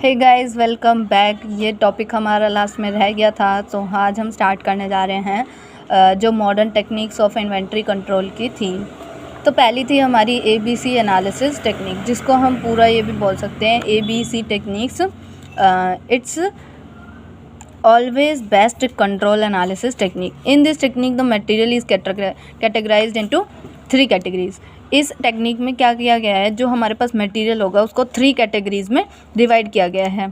हे guys, welcome back. ये topic हमारा last में रह गया था, तो आज हम स्टार्ट करने जा रहे हैं जो modern techniques of inventory control की थी। तो पहली थी हमारी ABC एनालिसिस टेक्निक, जिसको हम पूरा ये भी बोल सकते हैं ABC techniques. It's always best control analysis technique. In this technique the material is categorized into 3 categories. इस टेक्निक में क्या किया गया है, जो हमारे पास मटेरियल होगा उसको 3 कैटेगरीज में डिवाइड किया गया है।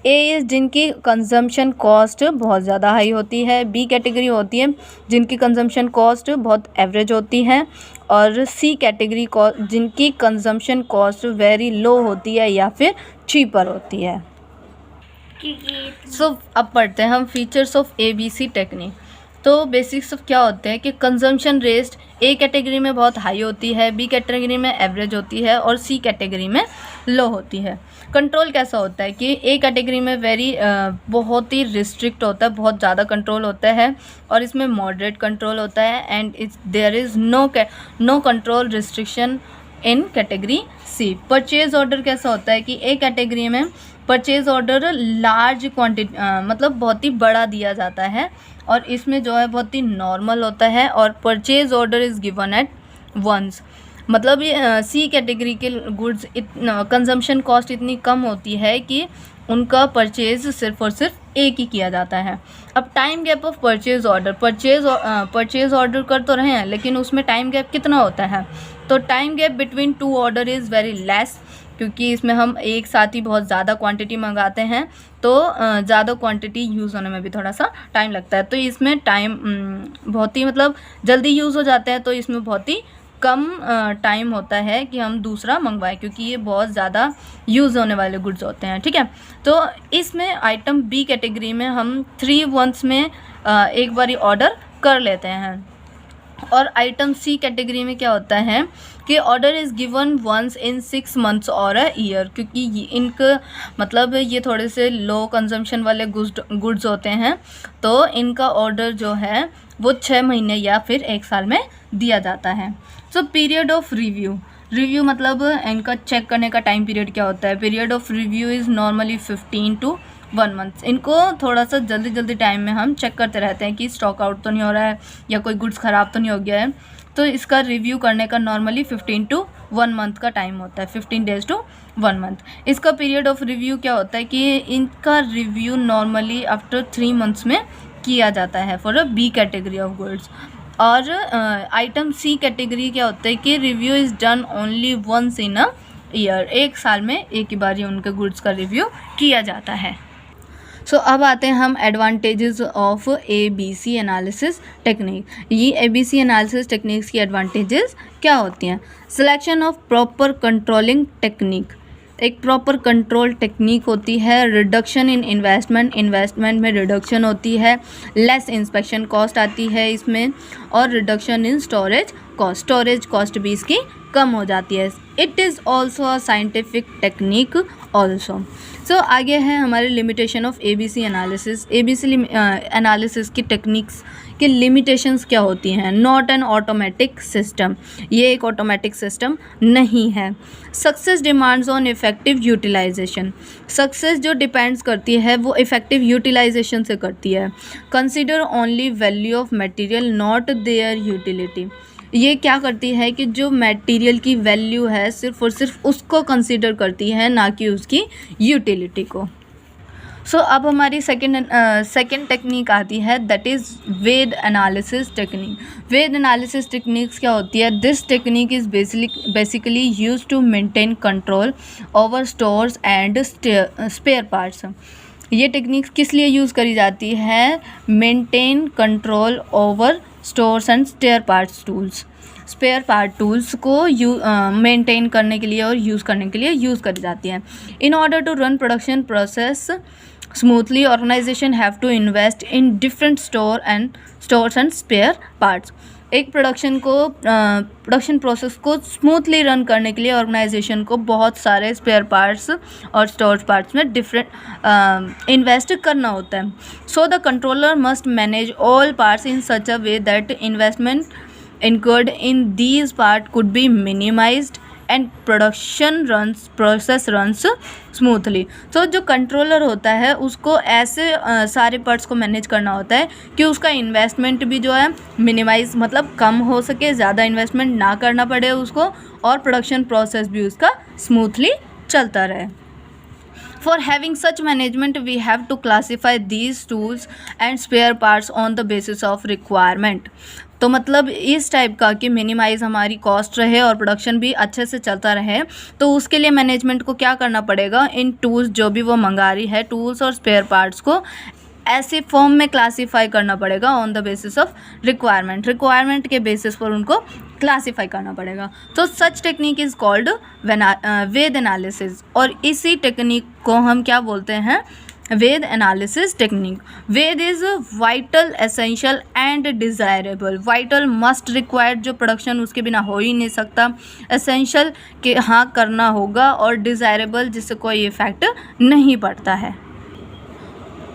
ए इज़ जिनकी कंजम्पशन कॉस्ट बहुत ज़्यादा हाई होती है। बी कैटेगरी होती है जिनकी कंजम्पशन कॉस्ट बहुत एवरेज होती है। और सी कैटेगरी जिनकी कंजम्पशन कॉस्ट वेरी लो होती है या फिर चीपर होती है। अब पढ़ते हैं हम फीचर्स ऑफ ABC टेक्निक। तो बेसिक्स ऑफ क्या होते हैं कि कंजम्पशन रेट ए कैटेगरी में बहुत हाई होती है, बी कैटेगरी में एवरेज होती है और सी कैटेगरी में लो होती है। कंट्रोल कैसा होता है कि ए कैटेगरी में बहुत ही रिस्ट्रिक्ट होता है, बहुत ज़्यादा कंट्रोल होता है, और इसमें मॉडरेट कंट्रोल होता है and there is no control restriction in category C. Purchase order कैसा होता है कि ए कैटेगरी में परचेज ऑर्डर लार्ज क्वांटिटी मतलब बहुत ही बड़ा दिया जाता है, और इसमें जो है बहुत ही नॉर्मल होता है, और purchase order is given at once. मतलब ये सी कैटेगरी के गुड्स कंजम्पशन कॉस्ट इतनी कम होती है कि उनका परचेज सिर्फ और सिर्फ एक ही किया जाता है। अब time gap of purchase order, purchase order कर तो रहे हैं लेकिन उसमें टाइम गैप कितना होता है, तो time gap between 2 order is very less, क्योंकि इसमें हम एक साथ ही बहुत ज़्यादा क्वांटिटी मंगाते हैं, तो ज़्यादा क्वांटिटी यूज़ होने में भी थोड़ा सा टाइम लगता है। तो इसमें टाइम बहुत ही मतलब जल्दी यूज़ हो जाता है, तो इसमें बहुत ही कम टाइम होता है कि हम दूसरा मंगवाएं, क्योंकि ये बहुत ज़्यादा यूज़ होने वाले गुड्स होते हैं। ठीक है, तो इसमें आइटम बी कैटेगरी में हम 3 मंथ्स में एक बारी ऑर्डर कर लेते हैं। और आइटम सी कैटेगरी में क्या होता है कि order is given once in 6 months और अ ईयर, क्योंकि इनका मतलब ये थोड़े से लो कंजम्पशन वाले गुड्स होते हैं, तो इनका ऑर्डर जो है वो 6 महीने या फिर 1 साल में दिया जाता है। सो पीरियड ऑफ रिव्यू मतलब इनका चेक करने का टाइम पीरियड क्या होता है। Period of review is normally 15 to 1 month. इनको थोड़ा सा जल्दी टाइम में हम चेक करते रहते हैं कि स्टॉक आउट तो नहीं हो रहा है या कोई गुड्स ख़राब तो नहीं हो गया है, तो इसका रिव्यू करने का नॉर्मली 15 to 1 मंथ का टाइम होता है, 15 days to 1 मंथ। इसका पीरियड ऑफ रिव्यू क्या होता है कि इनका रिव्यू नॉर्मली आफ्टर 3 मंथ्स में किया जाता है for A B category of goods. और आइटम सी कैटेगरी क्या होता है कि review is done only once in a year, 1 साल में एक ही बार उनके गुड्स का रिव्यू किया जाता है। सो अब आते हैं हम advantages of ABC analysis technique. ये ABC एनालिसिस टेक्निक्स की एडवांटेजेस क्या होती हैं। Selection of proper controlling technique, एक प्रॉपर कंट्रोल टेक्निक होती है। रिडक्शन इन इन्वेस्टमेंट में रिडक्शन होती है। लेस इंस्पेक्शन कॉस्ट आती है इसमें, और रिडक्शन इन स्टोरेज कॉस्ट भी इसकी कम हो जाती है। It is also a scientific technique also. So आगे है हमारे limitation of ABC analysis. ABC analysis की टेक्निक्स के लिमिटेशंस क्या होती हैं। नॉट एन ऑटोमेटिक सिस्टम, ये एक ऑटोमेटिक सिस्टम नहीं है। Success demands on effective utilisation, success जो डिपेंड्स करती है वो इफ़ेक्टिव यूटिलाइजेशन से करती है। Consider only value of material not their utility, ये क्या करती है कि जो मटेरियल की वैल्यू है सिर्फ और सिर्फ उसको कंसीडर करती है, ना कि उसकी यूटिलिटी को। सो अब हमारी सेकेंड टेक्निक आती है, that is VED analysis technique. VED analysis techniques क्या होती है। This technique is basically use to maintain control over stores and spare parts. ये टेक्निक्स किस लिए यूज़ करी जाती है। Maintain control over stores and spare part tools को मेंटेन करने के लिए और यूज़ करने के लिए यूज़ करी जाती हैं। In order to run production process smoothly, organisation have to invest in different stores and spare parts. एक प्रोडक्शन प्रोसेस को स्मूथली रन करने के लिए ऑर्गेनाइजेशन को बहुत सारे स्पेयर पार्ट्स और स्टोर पार्ट्स में डिफरेंट इन्वेस्ट करना होता है। So the controller must manage all parts in such a way that investment incurred in these parts could be minimized and process runs smoothly. तो जो कंट्रोलर होता है उसको ऐसे सारे पार्ट्स को मैनेज करना होता है कि उसका इन्वेस्टमेंट भी जो है मिनिमाइज मतलब कम हो सके, ज़्यादा इन्वेस्टमेंट ना करना पड़े उसको, और प्रोडक्शन प्रोसेस भी उसका स्मूथली चलता रहे। For having such management, we have to classify these tools and spare parts on the basis of requirement. तो मतलब इस टाइप का कि मिनिमाइज़ हमारी कॉस्ट रहे और प्रोडक्शन भी अच्छे से चलता रहे, तो उसके लिए मैनेजमेंट को क्या करना पड़ेगा, इन टूल्स जो भी वो मंगा रही है, टूल्स और स्पेयर पार्ट्स को ऐसे फॉर्म में क्लासीफाई करना पड़ेगा on the basis of requirement के बेसिस पर उनको क्लासीफाई करना पड़ेगा। तो such technique is called VED analysis, और इसी टेक्निक को हम क्या बोलते हैं, VED analysis technique. VED is vital, essential and desirable. Vital must required, जो प्रोडक्शन उसके बिना हो ही नहीं सकता। एसेंशियल कि हाँ करना होगा, और डिज़ायरेबल जिससे कोई इफेक्ट नहीं पड़ता है।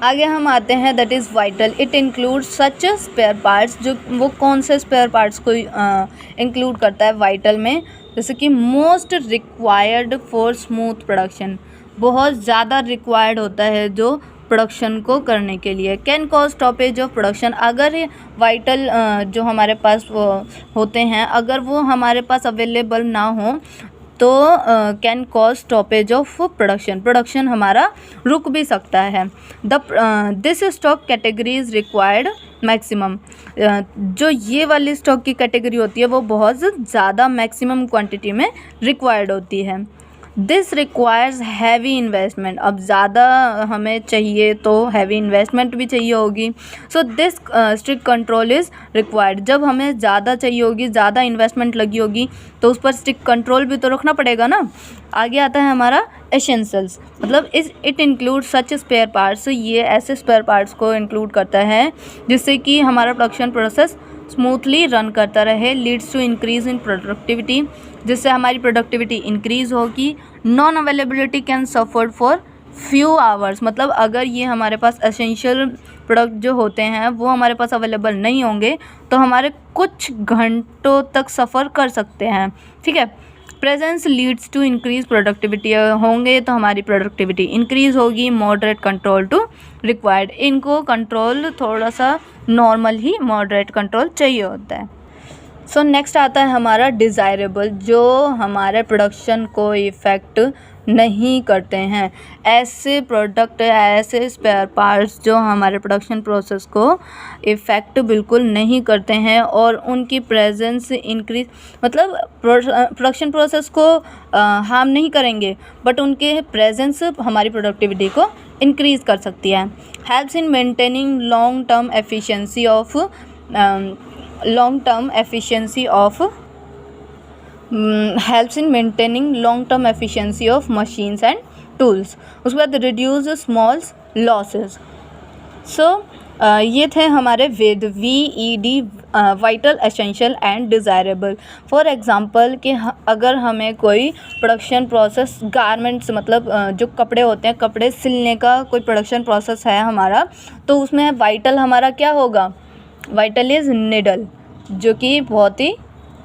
आगे हम आते हैं, that is vital. It includes such spare parts, जो वो कौन से स्पेयर पार्ट्स को इंक्लूड करता है वाइटल में, जैसे कि most required for smooth production, बहुत ज़्यादा रिक्वायर्ड होता है जो प्रोडक्शन को करने के लिए। Can cause stoppage of production, अगर ये वाइटल जो हमारे पास होते हैं अगर वो हमारे पास अवेलेबल ना हो तो can cause stoppage of production हमारा रुक भी सकता है। This stock category is required maximum, जो ये वाली स्टॉक की कैटेगरी होती है वो बहुत ज़्यादा मैक्सिमम क्वांटिटी में रिक्वायर्ड होती है। दिस रिक्वायर्स हैवी इन्वेस्टमेंट, अब ज़्यादा हमें चाहिए तो हैवी इन्वेस्टमेंट भी चाहिए होगी। So this strict control is required, जब हमें ज़्यादा चाहिए होगी, ज़्यादा इन्वेस्टमेंट लगी होगी तो उस पर स्ट्रिक्ट कंट्रोल भी तो रखना पड़ेगा ना। आगे आता है हमारा एसेंशियल्स, मतलब it include such spare parts, ये ऐसे स्पेयर पार्ट्स को इंक्लूड करता है जिससे कि हमारा प्रोडक्शन प्रोसेस स्मूथली रन करता रहे। Leads to increase in productivity, जिससे हमारी प्रोडक्टिविटी इंक्रीज होगी। Non availability can suffer for few hours, मतलब अगर ये हमारे पास एसेंशियल प्रोडक्ट जो होते हैं वो हमारे पास अवेलेबल नहीं होंगे तो हमारे कुछ घंटों तक सफ़र कर सकते हैं, ठीक है। Presence leads to increase productivity, होंगे तो हमारी प्रोडक्टिविटी इंक्रीज होगी। मॉडरेट कंट्रोल टू रिक्वायर्ड, इनको कंट्रोल थोड़ा सा नॉर्मल ही मॉडरेट कंट्रोल चाहिए होता है। सो नेक्स्ट आता है हमारा डिज़ायरेबल, जो हमारे प्रोडक्शन को इफ़ेक्ट नहीं करते हैं। ऐसे प्रोडक्ट, ऐसे स्पेयर पार्ट्स जो हमारे प्रोडक्शन प्रोसेस को इफ़ेक्ट बिल्कुल नहीं करते हैं और उनकी प्रेजेंस इंक्रीज, मतलब प्रोडक्शन प्रोसेस को हार्म नहीं करेंगे बट उनके प्रेजेंस हमारी प्रोडक्टिविटी को इंक्रीज़ कर सकती है। Helps in maintaining long term efficiency of helps in maintaining long term efficiency of machines and tools। उसके बाद reduce small losses। So ये थे हमारे वेद, VED, vital, essential and desirable. For example कि अगर हमें कोई प्रोडक्शन प्रोसेस गारमेंट्स, मतलब जो कपड़े होते हैं, कपड़े सिलने का कोई प्रोडक्शन प्रोसेस है हमारा, तो उसमें वाइटल हमारा क्या होगा, वाइटल इज़ निडल, जो कि बहुत ही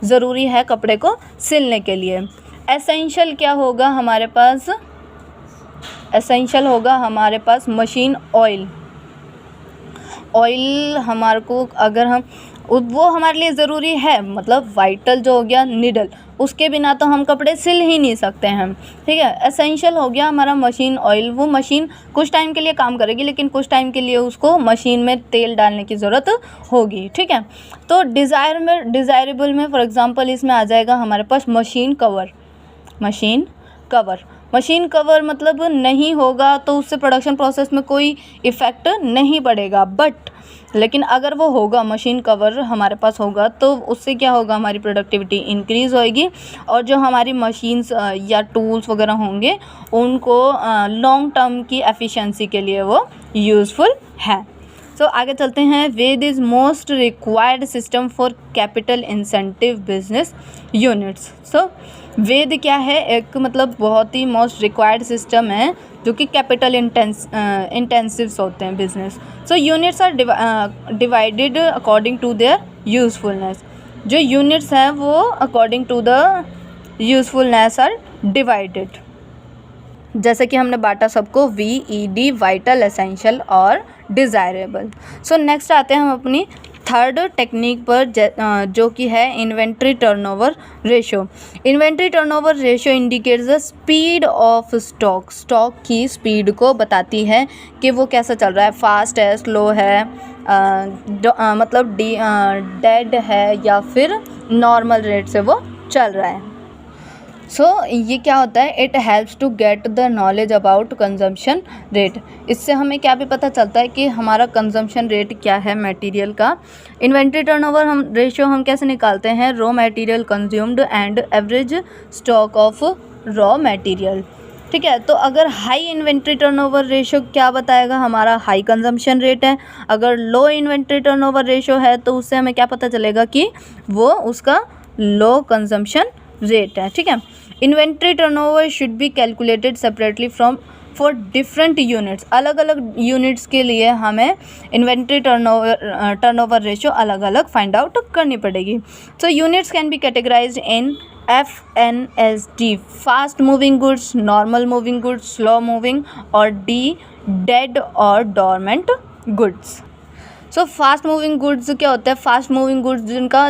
ज़रूरी है कपड़े को सिलने के लिए। एसेंशियल क्या होगा हमारे पास, एसेंशियल होगा हमारे पास मशीन ऑयल हमारे को, अगर हम वो हमारे लिए ज़रूरी है, मतलब वाइटल जो हो गया निडल, उसके बिना तो हम कपड़े सिल ही नहीं सकते हैं, ठीक है। एसेंशियल हो गया हमारा मशीन ऑयल, वो मशीन कुछ टाइम के लिए काम करेगी लेकिन कुछ टाइम के लिए उसको मशीन में तेल डालने की ज़रूरत होगी, ठीक है। तो डिज़ायरेबल में फॉर एग्ज़ाम्पल इसमें आ जाएगा हमारे पास मशीन कवर मतलब नहीं होगा तो उससे प्रोडक्शन प्रोसेस में कोई इफ़ेक्ट नहीं पड़ेगा, बट लेकिन अगर वो होगा, मशीन कवर हमारे पास होगा, तो उससे क्या होगा, हमारी प्रोडक्टिविटी इंक्रीज़ होएगी और जो हमारी मशीन्स या टूल्स वगैरह होंगे उनको लॉन्ग टर्म की एफिशिएंसी के लिए वो यूज़फुल है। सो आगे चलते हैं। VED is most required system for capital incentive business units. So VED क्या है, एक मतलब बहुत ही मोस्ट रिक्वायर्ड सिस्टम है जो कि कैपिटल इंटेंसिव्स होते हैं business. So units are divided according to their usefulness. जो यूनिट्स हैं वो according to the usefulness are divided. जैसे कि हमने बांटा सबको VED, वाइटल, एसेंशियल और डिज़ायरेबल। सो नेक्स्ट आते हैं हम अपनी थर्ड टेक्निक पर, जो कि है inventory turnover ratio. Inventory turnover ratio indicates the speed of stock. Stock की स्पीड को बताती है कि वो कैसा चल रहा है, फास्ट है, स्लो है, मतलब डेड है या फिर नॉर्मल रेट से वो चल रहा है। सो ये क्या होता है, it helps to get the knowledge about consumption rate. इससे हमें क्या भी पता चलता है कि हमारा कंजम्पशन रेट क्या है मटेरियल का। इन्वेंट्री टर्नओवर रेशियो हम कैसे निकालते हैं, raw material consumed and average stock of raw material. ठीक है, तो अगर हाई इन्वेंट्री टर्नओवर रेशियो क्या बताएगा, हमारा हाई कंजम्पशन रेट है। अगर लो इन्वेंट्री टर्नओवर रेशियो है तो उससे हमें क्या पता चलेगा कि वो उसका लो कंजम्पशन रेट है। ठीक है, inventory turnover should be calculated separately from for different units. अलग अलग यूनिट्स के लिए हमें इन्वेंट्री टर्नओवर रेशियो अलग अलग फाइंड आउट करनी पड़ेगी। So units can be categorised in FNSD, fast moving goods, normal moving goods, slow moving, और D, डेड और dormant goods. So fast moving goods क्या होता है, फास्ट मूविंग गुड्स जिनका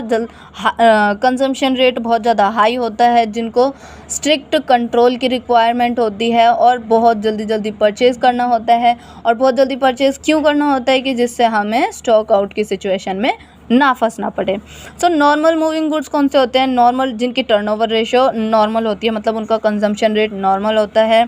कंजम्पशन रेट बहुत ज़्यादा हाई होता है, जिनको स्ट्रिक्ट कंट्रोल की रिक्वायरमेंट होती है और बहुत जल्दी जल्दी परचेज़ करना होता है। और बहुत जल्दी परचेज़ क्यों करना होता है कि जिससे हमें स्टॉक आउट की सिचुएशन में ना फंसना पड़े। सो नॉर्मल मूविंग गुड्स कौन से होते हैं, नॉर्मल जिनकी टर्नओवर रेशियो नॉर्मल होती है, मतलब उनका कंजम्पशन रेट नॉर्मल होता है।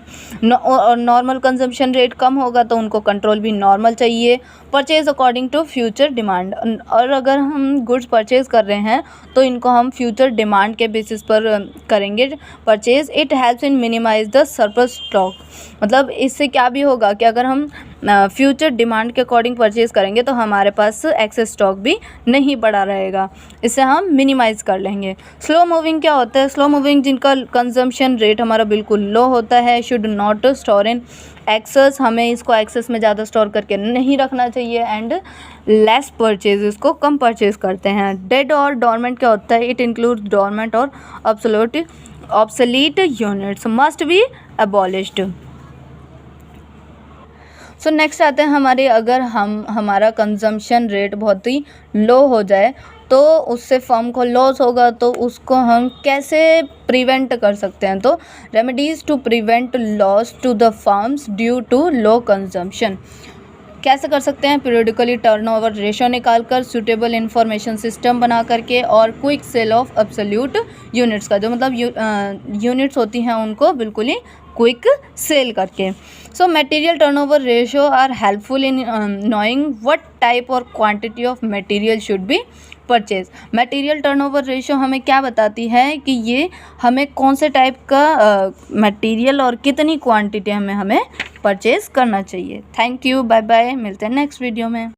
और नॉर्मल कंजम्पशन रेट कम होगा तो उनको कंट्रोल भी नॉर्मल चाहिए। Purchase according to future demand, और अगर हम गुड्स परचेज़ कर रहे हैं तो इनको हम फ्यूचर डिमांड के बेसिस पर करेंगे purchase. It helps in minimise the surplus stock, मतलब इससे क्या भी होगा कि अगर हम फ्यूचर डिमांड के अकॉर्डिंग परचेज़ करेंगे तो हमारे पास एक्सेस स्टॉक भी नहीं पड़ा रहेगा, इससे हम मिनिमाइज़ कर लेंगे। स्लो मूविंग क्या होता है, स्लो मूविंग जिनका कंजम्पशन रेट हमारा बिल्कुल लो होता है, should not store in excess, हमें इसको एक्सेस में ज़्यादा स्टोर करके नहीं रखना चाहिए। एंड लेस परचेज, इसको कम परचेज करते हैं। डेड और डोरमेंट क्या होता है, इट इंक्लूड्स डोरमेंट और obsolete units must be abolished. So next आते हैं हमारे, अगर हमारा कंजम्पशन रेट बहुत ही लो हो जाए तो उससे फर्म को लॉस होगा, तो उसको हम कैसे प्रिवेंट कर सकते हैं। तो remedies to prevent loss to the firms due to low consumption कैसे कर सकते हैं, पीरियडिकली टर्नओवर रेशियो निकाल कर, सूटेबल इंफॉर्मेशन सिस्टम बना करके, और quick sale of absolute units का, जो मतलब यूनिट्स होती हैं उनको बिल्कुल ही क्विक सेल करके। So material turnover ratio are helpful in knowing what type और quantity of material should be purchase. Material turnover ratio हमें क्या बताती है कि ये हमें कौन से टाइप का मटेरियल और कितनी क्वांटिटी हमें परचेज करना चाहिए। थैंक यू, बाय बाय, मिलते हैं नेक्स्ट वीडियो में।